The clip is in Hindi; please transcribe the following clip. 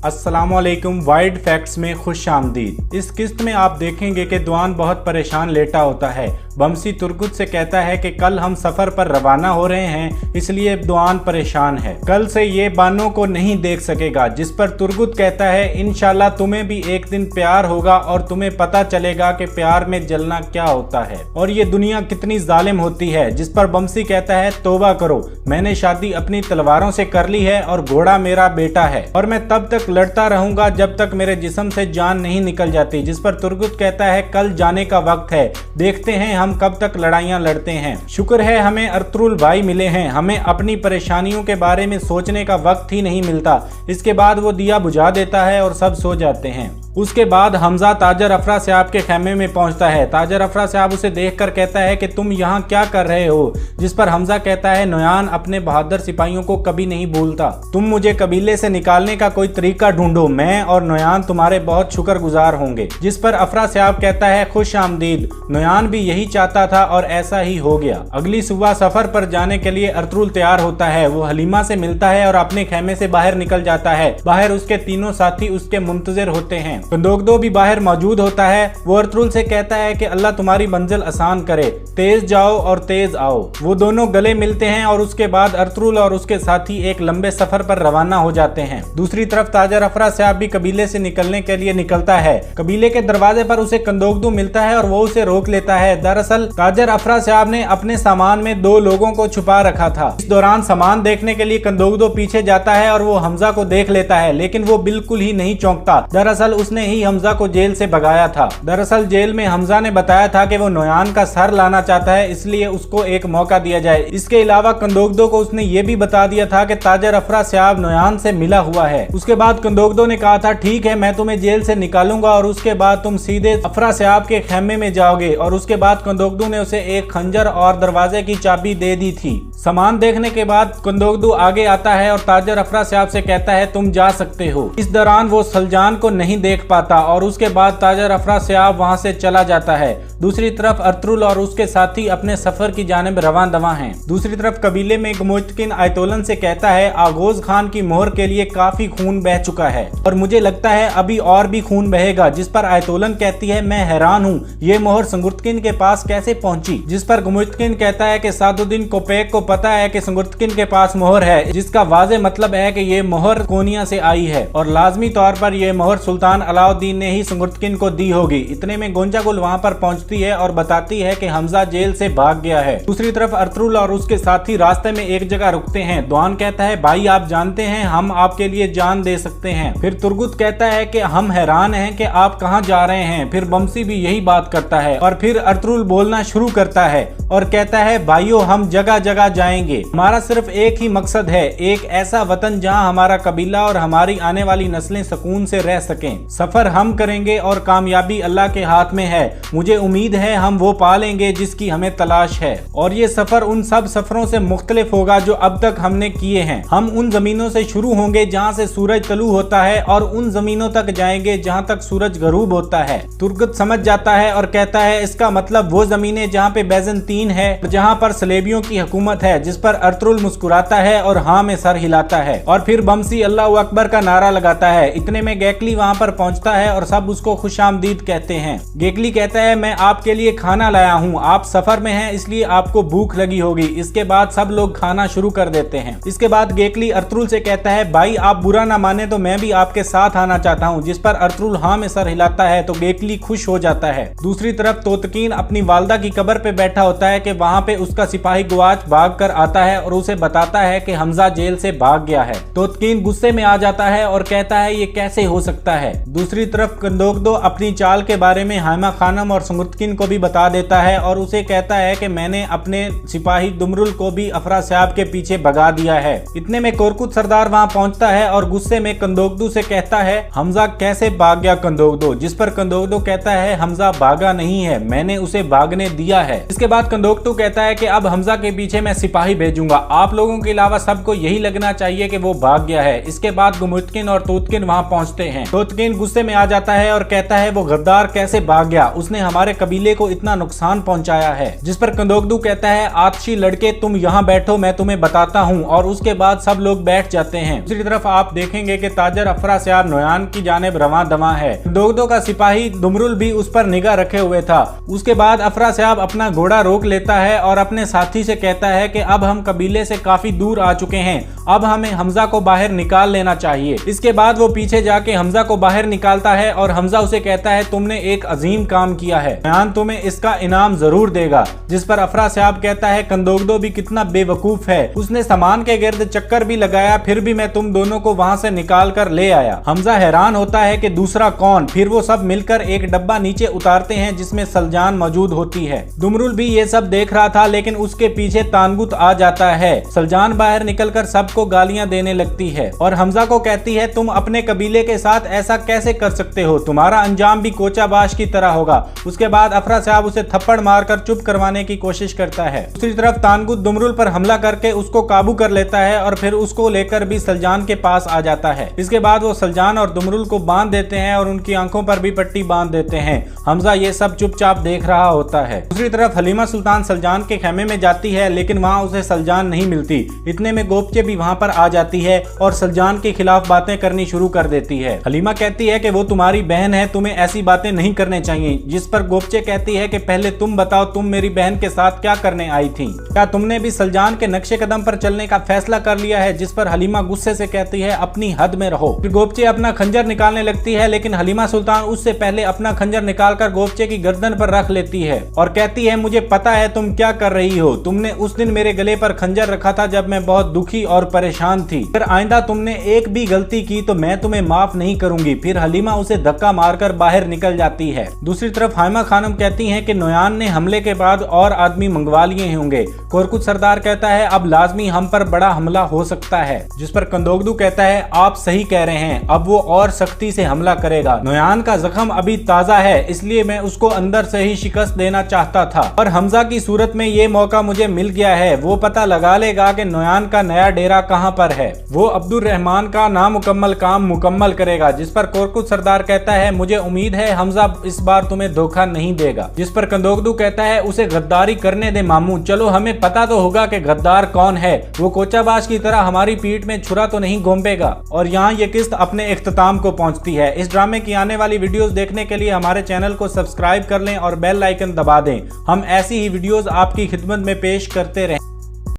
अस्सलामुअलैकुम। वाइड फैक्ट्स में खुश आमदीद। इस किस्त में आप देखेंगे कि दुआन बहुत परेशान लेटा होता है। बमसी तुर्गुत से कहता है कि कल हम सफर पर रवाना हो रहे हैं, इसलिए दुआन परेशान है। कल से ये बानों को नहीं देख सकेगा, जिस पर तुर्गुत कहता है इंशाल्लाह तुम्हें भी एक दिन प्यार होगा और तुम्हें पता चलेगा कि प्यार में जलना क्या होता है और ये दुनिया कितनी जालिम होती है। जिस पर बमसी कहता है तौबा करो, मैंने शादी अपनी तलवारों से कर ली है और घोड़ा मेरा बेटा है और मैं तब तक लड़ता रहूंगा जब तक मेरे जिस्म से जान नहीं निकल जाती। जिस पर तुर्गुत कहता है कल जाने का वक्त है, देखते हैं हम कब तक लड़ाइयां लड़ते हैं। शुक्र है हमें अर्तुरुल भाई मिले हैं, हमें अपनी परेशानियों के बारे में सोचने का वक्त ही नहीं मिलता। इसके बाद वो दिया बुझा देता है और सब सो जाते हैं। उसके बाद हमजा ताजर अफरा सयाब के खेमे में पहुंचता है। ताजर अफरा सयाब उसे देखकर कहता है कि तुम यहाँ क्या कर रहे हो। जिस पर हमजा कहता है नोयान अपने बहादुर सिपाहियों को कभी नहीं भूलता, तुम मुझे कबीले से निकालने का कोई तरीका ढूंढो, मैं और नोयान तुम्हारे बहुत शुक्रगुजार होंगे। जिस पर अफरा सयाब कहता है खुश आमदीद, नोयान भी यही चाहता था और ऐसा ही हो गया। अगली सुबह सफर पर जाने के लिए अर्तुरुल तैयार होता है। वो हलीमा से मिलता है और अपने खेमे से बाहर निकल जाता है। बाहर उसके तीनों साथी उसके मुंतजिर होते हैं। कंदोगदो भी बाहर मौजूद होता है। वो अर्तुरुल से कहता है कि अल्लाह तुम्हारी मंजिल आसान करे, तेज जाओ और तेज आओ। वो दोनों गले मिलते हैं और उसके बाद अर्तुरुल और उसके साथी एक लंबे सफर पर रवाना हो जाते हैं। दूसरी तरफ ताजर अफरा सयाब भी कबीले से निकलने के लिए निकलता है। कबीले के दरवाजे पर उसे कंदोगदो मिलता है और वो उसे रोक लेता है। दरअसल ताजर अफरा सयाब ने अपने सामान में 2 लोगों को छुपा रखा था। इस दौरान सामान देखने के लिए कंदोगदो पीछे जाता है और वो हमजा को देख लेता है, लेकिन वो बिल्कुल ही नहीं चौंकता। दरअसल उसने ही हमजा को जेल से भगाया था। दरअसल जेल में हमजा ने बताया था कि वो नोयान का सर लाना चाहता है, इसलिए उसको एक मौका दिया जाए। इसके अलावा कंदोगदो को उसने ये भी बता दिया था कि ताजर अफरा सयाब नोयान से मिला हुआ है। उसके बाद कंदोगदो ने कहा था ठीक है, मैं तुम्हें जेल से निकालूंगा और उसके बाद तुम सीधे अफरा सयाब के खेमे में जाओगे। और उसके बाद कंदोगदो ने उसे एक खंजर और दरवाजे की चाबी दे दी थी। सामान देखने के बाद कंदोगदो आगे आता है और ताजर अफरा सयाब से कहता है तुम जा सकते हो। इस दौरान वो सलजान को नहीं देख पाता और उसके बाद ताजर अफरा सयाब वहां से चला जाता है। दूसरी तरफ अर्तुरुल और उसके साथी अपने सफर की जानिब रवां दवां हैं। दूसरी तरफ कबीले में गुमुश्तकिन आयतोलन से कहता है आगोज खान की मोहर के लिए काफी खून बह चुका है और मुझे लगता है अभी और भी खून बहेगा। जिस पर आयतोलन कहती है मैं हैरान हूँ, ये मोहर संगुर्तकिन के पास कैसे पहुंची। जिस पर गुमुश्तकिन कहता है कि सादुद्दीन कोपेक को पता है कि संगुर्तकिन के पास मोहर है, जिसका वाज़े मतलब है कि ये मोहर कोनिया से आई है और लाजमी तौर पर यह मोहर सुल्तान अलाउद्दीन ने ही संगुर्तकिन को दी होगी। इतने में गोंजागुल वहां पर पहुंचती है और बताती है कि हमजा जेल से भाग गया है। दूसरी तरफ अर्तुरुल और उसके साथी रास्ते में एक जगह रुकते हैं। दुआन कहता है भाई आप जानते हैं हम आपके लिए जान दे सकते हैं। फिर तुर्गुत कहता है कि हम हैरान हैं कि आप कहां जा रहे हैं। फिर बमसी भी यही बात करता है और फिर अर्तुरुल बोलना शुरू करता है और कहता है भाइयों हम जगह जगह जाएंगे, हमारा सिर्फ एक ही मकसद है, एक ऐसा वतन जहां हमारा कबीला और हमारी आने वाली नस्लें सुकून से रह सकें। सफर हम करेंगे और कामयाबी अल्लाह के हाथ में है। मुझे उम्मीद है हम वो पा लेंगे जिसकी हमें तलाश है और ये सफर उन सब सफरों से मुख्तलिफ होगा जो अब तक हमने किए हैं। हम उन जमीनों से शुरू होंगे जहाँ से सूरज तलू होता है और उन जमीनों तक जाएंगे जहाँ तक सूरज गरूब होता है। तुर्गत समझ जाता है और कहता है इसका मतलब वो जमीनें जहाँ पे बैजेंटीन है, जहाँ पर सलेबियों की हुकूमत है। जिस पर अर्तुरुल मुस्कुराता है और हाँ में सर हिलाता है और फिर बमसी अल्लाह अकबर का नारा लगाता है। इतने में गेकली वहाँ पर पहुँचता है और सब उसको खुशामदीद कहते हैं। गेकली कहता है मैं आपके लिए खाना लाया हूँ, आप सफर में हैं इसलिए आपको भूख लगी होगी। इसके बाद सब लोग खाना शुरू कर देते हैं। इसके बाद गेकली अर्तुरुल से कहता है भाई आप बुरा ना माने तो मैं भी आपके साथ आना चाहता हूँ। जिस पर अर्तुरुल हाँ में सर हिलाता है तो गेकली खुश हो जाता है। दूसरी तरफ तोतकीन अपनी वालदा की कब्र पे बैठा होता है कि वहाँ पे उसका सिपाही गुआच भाग कर आता है और उसे बताता है कि हमजा जेल से भाग गया है। तोतकीन गुस्से में आ जाता है और कहता है ये कैसे हो सकता है। दूसरी तरफ कंदोगदो अपनी चाल के बारे में हाइमा खानम और संगुर्तकिन को भी बता देता है और उसे कहता है कि मैंने अपने सिपाही दुमरुल को भी अफरा सयाब के पीछे भगा दिया है। इतने में कोरकुत सरदार वहां पहुंचता है और गुस्से में कंदोगदो से कहता है हमजा कैसे भाग गया कंदोगदो। जिस पर कंदोगदो कहता है हमजा भागा नहीं है, मैंने उसे भागने दिया है। इसके बाद कंदोगदो कहता है कि अब हमजा के पीछे मैं सिपाही भेजूंगा, आप लोगों के अलावा सबको यही लगना चाहिए कि वो भाग गया है। इसके बाद गुमुश्तकिन और तोतकिन वहां पहुंचते हैं। तोतकिन गुस्से में आ जाता है और कहता है वो गद्दार कैसे भाग गया, उसने हमारे कबीले को इतना नुकसान पहुंचाया है। जिस पर कंदोकदू कहता है आतशी लड़के तुम यहाँ बैठो, मैं तुम्हें बताता हूँ, और उसके बाद सब लोग बैठ जाते हैं। दूसरी तरफ आप देखेंगे कि ताजर अफरास्याब नोयान की जानिब रवां दवां है। कंदोकदू का सिपाही दुमरुल भी उस पर निगाह रखे हुए था। उसके बाद अफरास्याब अपना घोड़ा रोक लेता है और अपने साथी से कहता है कि अब हम कबीले से काफी दूर आ चुके हैं, अब हमें हमजा को बाहर निकाल लेना चाहिए। इसके बाद वो पीछे जाके हमजा को बाहर निकालता है और हमजा उसे कहता है तुमने एक अजीम काम किया है, नोयान तुम्हें इसका इनाम जरूर देगा। जिस पर अफरास्याब कहता है कंदोकदू भी कितना बेवकूफ है, उसने सामान के गिर्द चक्कर भी लगाया, फिर भी मैं तुम दोनों को वहां से निकाल कर ले आया। हमजा हैरान होता है कि दूसरा कौन। फिर वो सब मिलकर एक डब्बा नीचे उतारते हैं जिसमें सलजान मौजूद होती है। दुमरुल भी ये सब देख रहा था, लेकिन उसके पीछे तानगुत आ जाता है। सलजान बाहर निकलकर सबको गालियां देने लगती है और हमजा को कहती है तुम अपने कबीले के साथ ऐसा कैसे कर सकते हो, तुम्हारा अंजाम भी कोचाबाश की तरह होगा। उसके बाद अफरास्याब उसे थप्पड़ मारकर चुप करवाने की कोशिश करता है। दूसरी तरफ तानगुत दुमरुल पर हमला करके उसको काबू कर लेता है और फिर उसको लेकर भी सलजान के पास आ जाता है। इसके बाद वो सलजान और दुमरुल को बांध देते हैं और उनकी आंखों पर भी पट्टी बांध देते हैं। हमजा ये सब चुपचाप देख रहा होता है। दूसरी तरफ हलीमा सुल्तान सलजान के खेमे में जाती है, लेकिन वहाँ उसे सलजान नहीं मिलती। इतने में गोपचे भी वहाँ पर आ जाती है और सलजान के खिलाफ बातें करनी शुरू कर देती है। हलीमा कहती है कि वो तुम्हारी बहन है, तुम्हें ऐसी बातें नहीं करने चाहिए। जिस पर गोपचे कहती है कि पहले तुम बताओ तुम मेरी बहन के साथ क्या करने आई थी, क्या तुमने भी सलजान के नक्शे कदम पर चलने का फैसला कर लिया है। जिस पर हलीमा गुस्से से कहती है अपनी हद में रहो। फिर गोपचे अपना खंजर निकालने लगती है, लेकिन हलीमा सुल्तान उससे पहले अपना खंजर निकालकर गोपचे की गर्दन पर रख लेती है और कहती है मुझे पता है तुम क्या कर रही हो, तुमने उस दिन मेरे गले पर खंजर रखा था जब मैं बहुत दुखी और परेशान थी। फिर आइंदा तुमने एक भी गलती की तो मैं तुम्हें माफ नहीं करूंगी। फिर हलीमा उसे धक्का मारकर बाहर निकल जाती है। दूसरी तरफ हाइमा खानम कहती हैं कि नोयान ने हमले के बाद और आदमी मंगवा लिए होंगे। कोरकुत सरदार कहता है अब लाजमी हम पर बड़ा हमला हो सकता है। जिस पर कंदोकदू कहता है आप सही कह रहे हैं, अब वो और सख्ती से हमला करेगा। नोयान का जख्म अभी ताजा है, इसलिए मैं उसको अंदर से ही शिकस्त देना चाहता था और हमजा की सूरत में ये मौका मुझे मिल गया है। वो पता लगा लेगा कि नोयान का नया डेरा कहाँ पर है, वो अब्दुल रहमान का नामुकम्मल काम मुकम्मल करेगा। जिस पर कोरकुत सरदार कहता है मुझे उम्मीद है हमजा इस बार तुम्हें धोखा नहीं देगा। जिस पर कंदोकदू कहता है उसे गद्दारी करने दे मामू, चलो हमें पता तो होगा कि गद्दार कौन है, वो कोचाबाज की तरह हमारी पीठ में छुरा तो नहीं घोंपेगा। और यहाँ ये किस्त अपने इख्तिताम को पहुंचती है। इस ड्रामे की आने वाली वीडियोस देखने के लिए हमारे चैनल को सब्सक्राइब कर लें और बेल आइकन दबा दें। हम ऐसी ही वीडियोस आपकी खिदमत में पेश करते रहें।